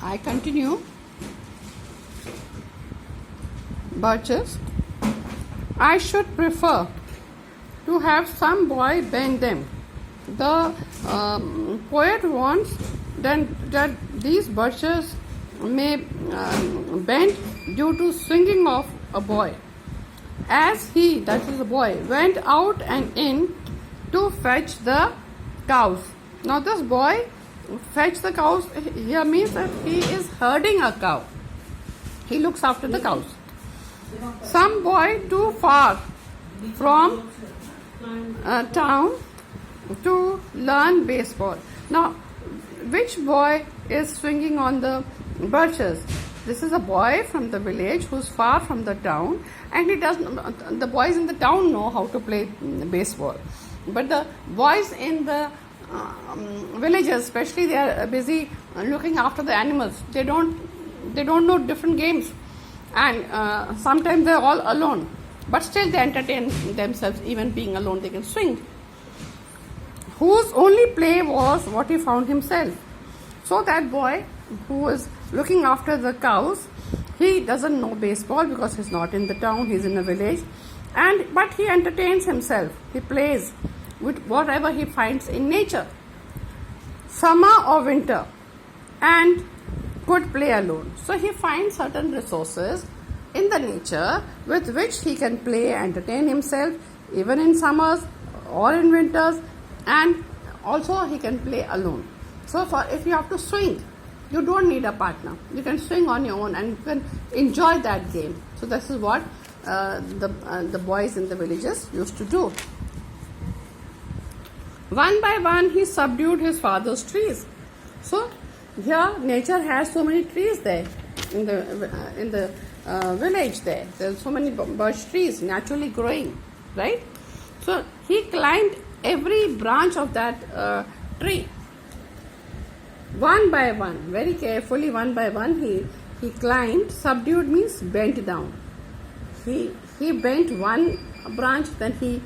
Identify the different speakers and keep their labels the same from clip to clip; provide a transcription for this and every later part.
Speaker 1: I continue. Birches. I should prefer to have some boy bend them. The poet wants that these birches may bend due to swinging of a boy. As he, that is the boy, went out and in to fetch the cows. Now this boy fetch the cows here means that he is herding a cow. He looks after the cows. Some boy too far from town to learn baseball. Now, which boy is swinging on the birches? This is a boy from the village who's far from the town, and he doesn't. The boys in the town know how to play baseball, but the boys in the villages, especially, they are busy looking after the animals. They don't know different games, and sometimes they're all alone. But still, they entertain themselves. Even being alone, they can swing. Whose only play was what he found himself. So that boy who was looking after the cows, he doesn't know baseball because he's not in the town, he's in a village, but he entertains himself. He plays with whatever he finds in nature, summer or winter, and could play alone. So he finds certain resources in the nature with which he can play, entertain himself, even in summers or in winters, and also he can play alone. So if you have to swing, you don't need a partner. You can swing on your own and you can enjoy that game. So this is what the boys in the villages used to do. One by one, he subdued his father's trees. So here, nature has so many trees there in the village. There are so many birch trees naturally growing, right? So he climbed every branch of that tree. One by one, very carefully, one by one, he climbed. Subdued means bent down. He bent one branch, then he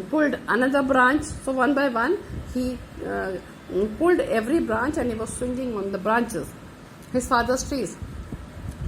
Speaker 1: pulled another branch. So one by one, he pulled every branch, and he was swinging on the branches, his father's trees,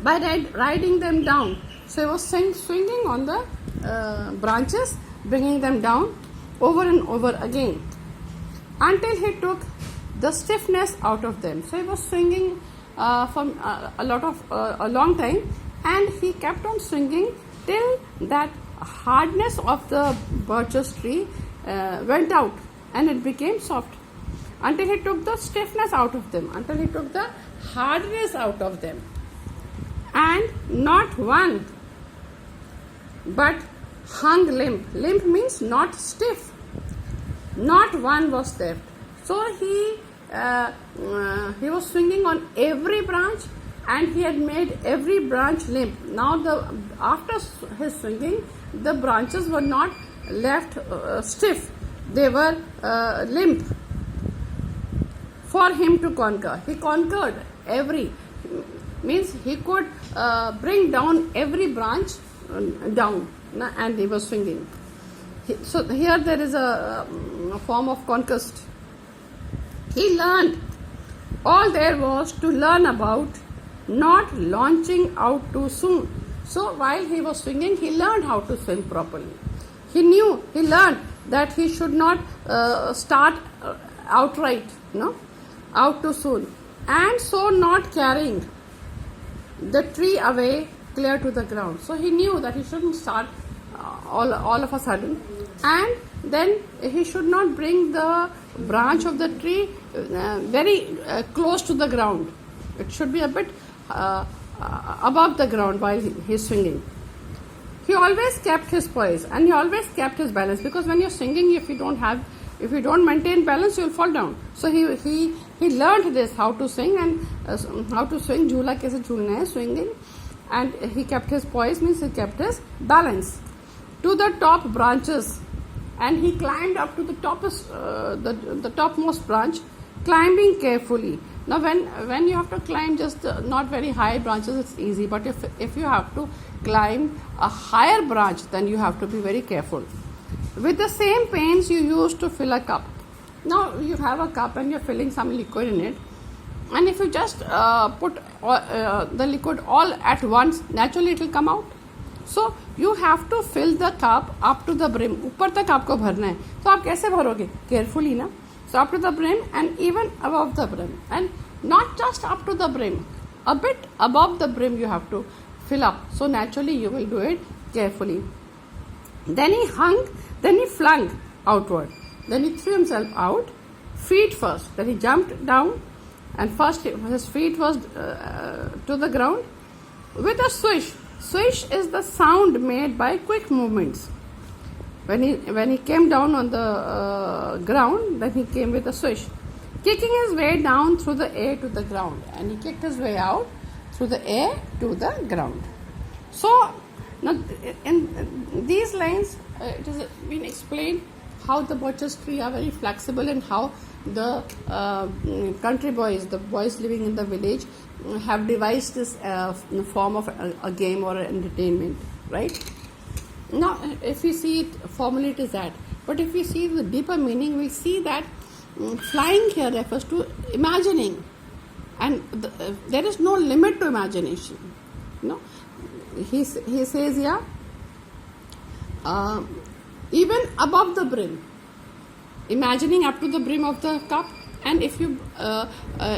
Speaker 1: by riding them down. So he was swinging on the branches, bringing them down over and over again, until he took the stiffness out of them. So he was swinging from a long time, and he kept on swinging till that hardness of the birch's tree went out, and it became soft, until he took the stiffness out of them, until he took the hardness out of them. And not one but hung limp. Limp means not stiff. Not one was left. So he was swinging on every branch, and he had made every branch limp. Now after his swinging, the branches were not left stiff. They were limp for him to conquer. He conquered every, means he could bring down every branch down, and he was swinging. So here there is a form of conquest. He learned. All there was to learn about not launching out too soon. So while he was swinging, he learned how to swing properly. He learned that he should not start outright, out too soon, and so not carrying the tree away clear to the ground. So he knew that he shouldn't start all of a sudden, and then he should not bring the branch of the tree very close to the ground. It should be a bit above the ground while he is swinging. He always kept his poise, and he always kept his balance, because when you're swinging, if you don't maintain balance, you'll fall down. So he learned this, how to swing, and how to swing, jhula kaise jhulna hai, swinging, and he kept his poise, means he kept his balance, to the top branches, and he climbed up to the topmost branch, climbing carefully. Now when you have to climb just not very high branches, it's easy, but if you have to climb a higher branch, then you have to be very careful. With the same pains you use to fill a cup. Now you have a cup and you're filling some liquid in it. and if you just put the liquid all at once, naturally it will come out. So you have to fill the cup up to the brim. ऊपर तक आपको भरना है. तो आप कैसे भरोगे? Carefully ना. So up to the brim and even above the brim, and not just up to the brim, a bit above the brim you have to fill up. So naturally you will do it carefully. Then he flung outward. Then he threw himself out, feet first. Then he jumped down, and first his feet was to the ground with a swish. Swish is the sound made by quick movements. When he came down on the ground, then he came with a swish, kicking his way down through the air to the ground, and he kicked his way out through the air to the ground. So now in these lines, it has been explained how the birches tree are very flexible and how the country boys, the boys living in the village, have devised this form of a game or an entertainment, right? Now, if we see it formally, it is that. But if we see the deeper meaning, we'll see that flying here refers to imagining, and there is no limit to imagination. No, he says here, even above the brim, imagining up to the brim of the cup, and if you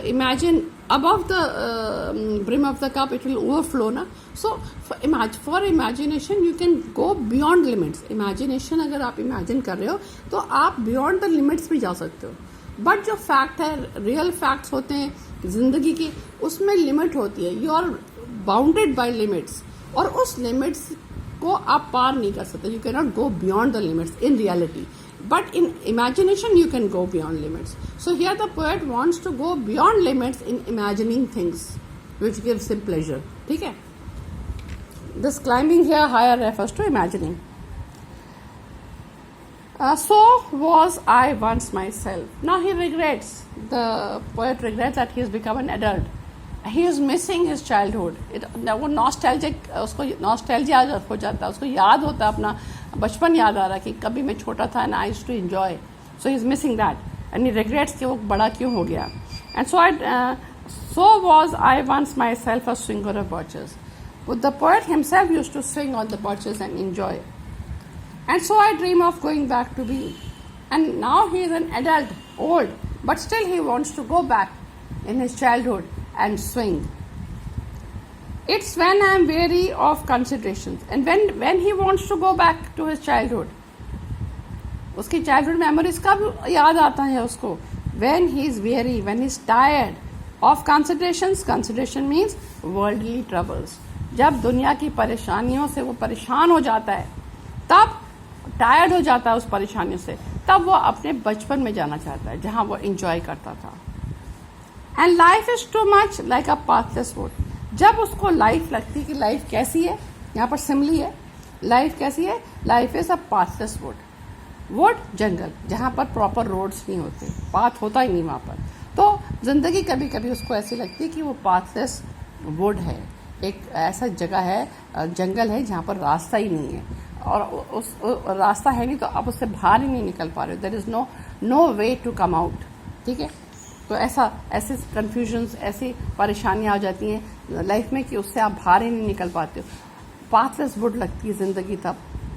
Speaker 1: imagine above the brim of the cup, it will overflow. Na? So for imagination, you can go beyond limits. Imagination, अगर आप imagine कर रहे हो, तो आप beyond the limits भी जा सकते हो. But जो fact है, real facts होते हैं जिंदगी की, उसमें limit होती है. You are bounded by limits, और उस limits को आप पार नहीं कर सकते. You cannot go beyond the limits in reality. But in imagination, you can go beyond limits. So here the poet wants to go beyond limits in imagining things, which gives him pleasure. ठीक है? This climbing here higher refers to imagining. So was I once myself. Now he regrets. The poet regrets that he has become an adult. He is missing his childhood. वो nostalgic, उसको nostalgia हो जाता है. उसको याद होता है अपना बचपन याद आ रहा है कि कभी मैं छोटा था and I used to enjoy. So he is missing that, and he regrets कि वो बड़ा क्यों हो गया. And so was I once myself a swinger of birches. But the poet himself used to swing on the birches and enjoy. And so I dream of going back to be. And now he is an adult, old, but still he wants to go back in his childhood and swing. It's when I am weary of considerations. And when he wants to go back to his childhood, उसकी childhood memories कब याद आता है उसको? When he is weary, when he is tired of considerations. Consideration means worldly troubles. जब दुनिया की परेशानियों से वो परेशान हो जाता है, तब टायर्ड हो जाता है उस परेशानियों से, तब वो अपने बचपन में जाना चाहता है जहां वो एंजॉय करता था. And life is too much like a pathless would. जब उसको लाइफ लगती है कि लाइफ कैसी है, यहाँ पर सिमली है, लाइफ कैसी है? Life is a pathless wood. Wood जंगल, जहाँ पर प्रॉपर रोड्स नहीं होते, पाथ होता ही नहीं वहाँ पर. तो जिंदगी कभी कभी उसको ऐसी लगती है कि वो पाथलेस वुड है, एक ऐसा जगह है, जंगल है जहाँ पर रास्ता ही नहीं है, और उस रास्ता है नहीं तो आप उससे बाहर ही नहीं निकल पा रहे हो. There is no way to come out. ठीक है? तो ऐसे कन्फ्यूजन्स, ऐसी परेशानियाँ आ जाती हैं लाइफ में कि उससे आप बाहर ही नहीं निकल पाते हो. पाथलेस वुड लगती है ज़िंदगी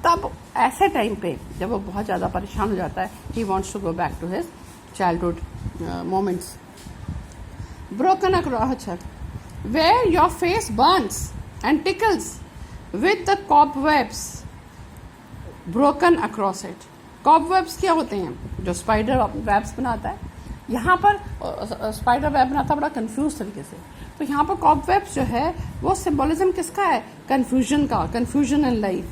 Speaker 1: तब ऐसे टाइम पे जब वो बहुत ज़्यादा परेशान हो जाता है, he wants to go back to his childhood moments. Broken across, where your face burns and tickles with the cobwebs broken across it. Cobwebs क्या होते हैं? जो स्पाइडर वेब्स बनाता है. यहाँ पर स्पाइडर वेब बनाता है बड़ा कंफ्यूज तरीके से. तो यहाँ पर कॉबवेब्स जो है वो सिंबोलिज्म किसका है? कन्फ्यूजन का, कन्फ्यूजन इन लाइफ.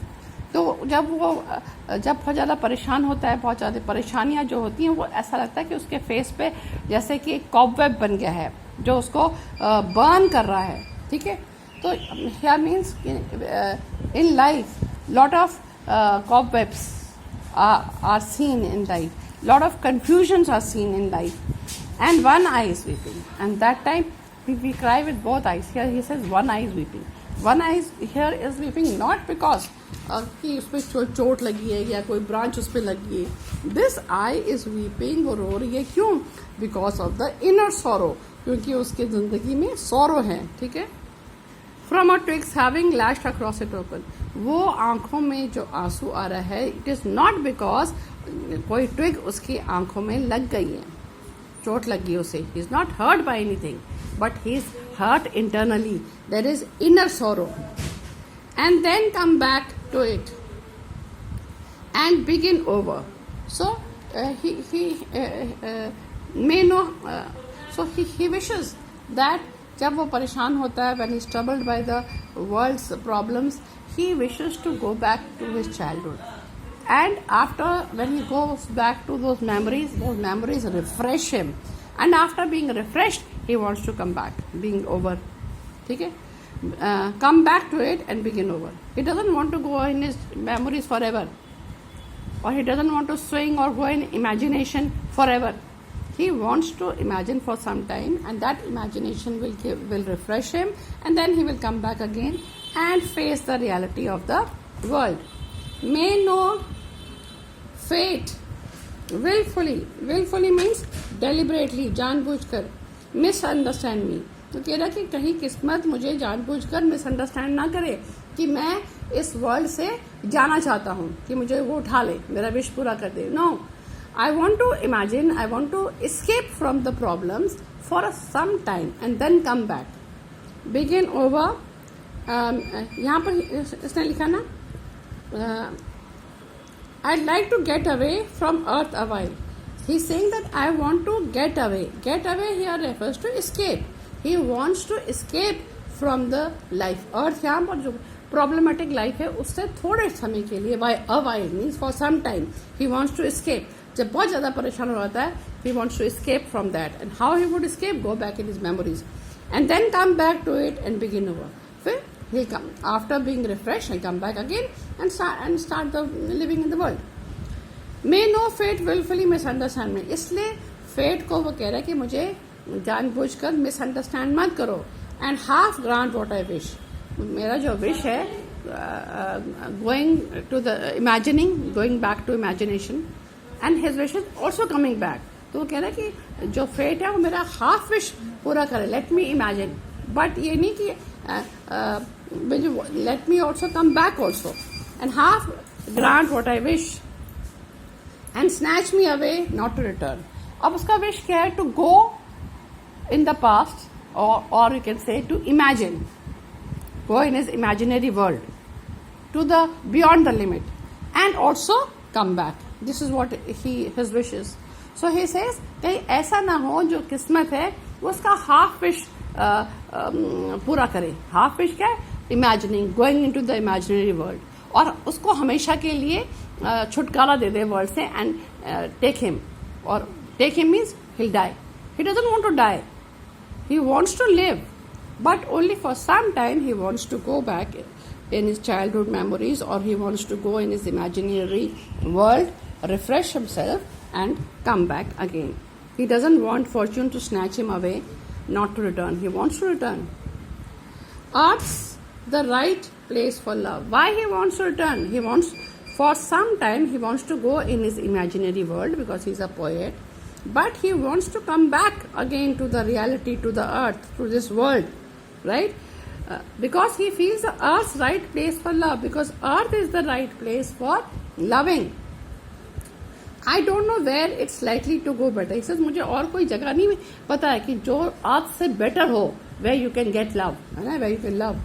Speaker 1: तो जब बहुत ज़्यादा परेशान होता है, बहुत ज़्यादा परेशानियाँ जो होती हैं, वो ऐसा लगता है कि उसके फेस पे जैसे कि एक कॉबवेब बन गया है जो उसको बर्न कर रहा है. ठीक है? तो here means in life lot of cobwebs are seen in life. Lot of confusions are seen in life. And one eye is weeping. And that time we cry with both eyes. Here he says one eye is weeping. One eye here is weeping not because कि उस पर चोट लगी है या कोई branch उस पर लगी है. This eye is weeping, वो रो रही है. क्यों? Because of the inner sorrow. क्योंकि उसकी जिंदगी में सौरो है, ठीक है। From a twigs having lashed across it open, वो आंखों में जो आंसू आ रहा है, इट इज नॉट बिकॉज कोई ट्विग उसकी आंखों में लग गई है, चोट लगी उसे, he is not hurt by anything, but he is hurt internally, there is inner sorrow, and then come back to it and begin over. So he may know, so he wishes that जब वो परेशान होता है, when he's troubled by the world's problems, he wishes to go back to his childhood. And after, when he goes back to those memories refresh him. And after being refreshed, he wants to come back, being over. ठीक है? Come back to it and begin over. He doesn't want to go in his memories forever. Or he doesn't want to swing or go in imagination forever. He wants to imagine for some time, and that imagination will refresh him, and then he will come back again and face the reality of the world. May know fate willfully means deliberately, जानबूझकर, misunderstand me. तो कह रहा कि कहीं किस्मत मुझे जानबूझकर misunderstand ना करे कि मैं इस वर्ल्ड से जाना चाहता हूँ, कि मुझे वो उठा ले, मेरा विश पूरा कर दे. No, I want to imagine, I want to escape from the problems for some time and then come back, begin over. यहाँ पर इसने लिखा ना, I like to get away from earth a while. He is saying that I want to get away. Get away here refers to escape. He wants to escape from the life. Earth यहाँ पर जो problematic life है उससे थोड़े समय के लिए, by a while means for some time, he wants to escape. जब बहुत ज्यादा परेशान हो जाता है, he wants to escape from that. And how he would escape? Go back in his memories and then come back to it and begin over. फिर he'll come after being refreshed, he'll come back again and start the living in the world. May no fate willfully misunderstand me. इसलिए fate को वो कह रहा है कि मुझे जानबूझकर मिसअंडरस्टैंड मत करो. And half grant what I wish. मेरा जो विश है, going to the imagining, going back to imagination, and his wish is also coming back. तो वो कह रहा है कि जो फेट है वो मेरा हाफ विश पूरा करे, लेट मी इमेजिन, बट ये नहीं कि let me also come back also, and half grant what I wish and snatch me away not to return. अब उसका विश क्या है? To go in the past, or you can say to imagine, go in his imaginary world to the beyond the limit, and also come back. This is what his wish is. So he says कहीं ऐसा ना हो जो किस्मत है वो उसका half wish पूरा करे. हाफ विश क्या है? Imagining, going into the imaginary world, और उसको हमेशा के लिए छुटकारा दे दे वर्ल्ड से, एंड टेक हिम. और take him means he'll die. He doesn't want to die. He wants to live, but only for some time. He wants to go back in his childhood memories, or he wants to go in his imaginary world, refresh himself, and come back again. He doesn't want fortune to snatch him away, not to return. He wants to return. Earth's the right place for love. Why he wants to return? He wants, for some time, he wants to go in his imaginary world because he's a poet. But he wants to come back again to the reality, to the earth, to this world, right? Because he feels the earth's right place for love, because earth is the right place for loving. I don't know where it's likely to go better. He says, मुझे और कोई जगह नहीं पता है कि जो earth से better हो, where you can get love, है ना, where you can love.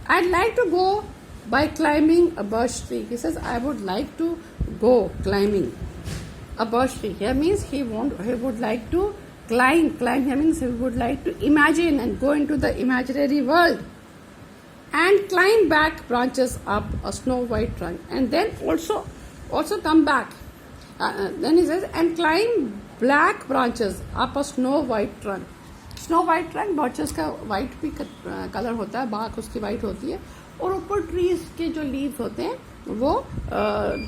Speaker 1: I'd like to go by climbing a birch tree. He says, I would like to go climbing a birch tree. Here means he would like to climb. Climb here means he would like to imagine and go into the imaginary world, and climb back branches up a snow white trunk, and then also come back. Then he says, and climb black branches up a snow white trunk. Snow white trunk, birches का white भी colour होता है, bark उसकी white होती है, और ऊपर trees के जो leaves होते हैं वो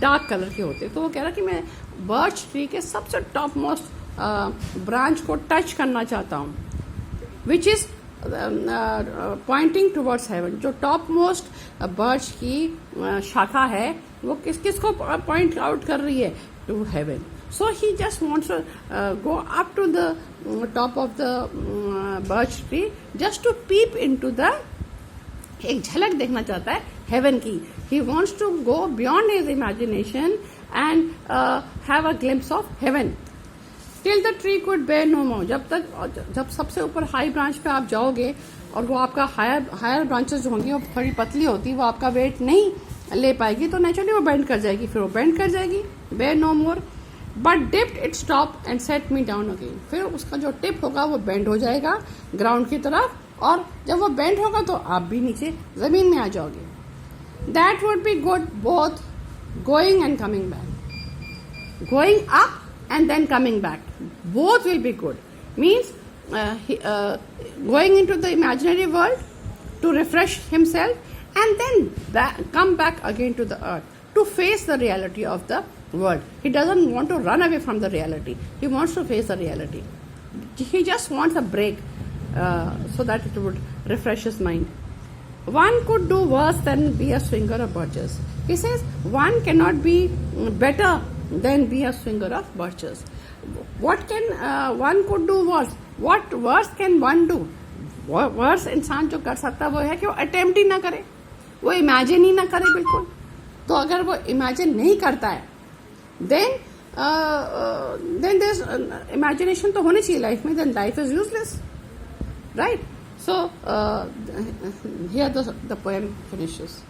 Speaker 1: डार्क कलर के होते हैं. तो वो कह रहा कि मैं बर्च ट्री के सबसे टॉप मोस्ट ब्रांच को टच करना चाहता हूँ, which is pointing towards heaven. जो टॉप मोस्ट बर्च की शाखा है वो किसको पॉइंट आउट कर रही है? To heaven. So he just wants to go up to the top of the birch tree just to peep into the, एक झलक देखना चाहता है हेवन की. He wants to go beyond his imagination and have a glimpse of heaven. Till the tree could bear no more. जब सबसे ऊपर high branch पे आप जाओगे और वो आपका हायर ब्रांचेस जो होंगी वो थोड़ी पतली होती, वो आपका वेट नहीं ले पाएगी, तो नेचुरली वो बेंड कर जाएगी. फिर वो बेंड कर जाएगी, bear no more. But dipped its top and set me down again. फिर उसका जो टिप होगा वो बेंड हो जाएगा ग्राउंड की तरफ, और जब वो बेंड होगा तो आप भी नीचे जमीन में आ जाओगे. That would be good both going and coming back. Going up and then coming back. Both will be good. Means going into the imaginary world to refresh himself and then come back again to the earth to face the reality of the world. He doesn't want to run away from the reality. He wants to face the reality. He just wants a break so that it would refresh his mind. One could do worse than be a swinger of birches. He says one cannot be better than be a swinger of birches. What can one could do worse? What worse can one do? Worse इंसान जो कर सकता है वो है कि वो attempt ही ना करे, वो इमेजिन ही ना करे बिल्कुल. तो अगर वो इमेजिन नहीं करता है देन दिस इमेजिनेशन तो होनी चाहिए लाइफ में, then life is useless, right? So here the poem finishes.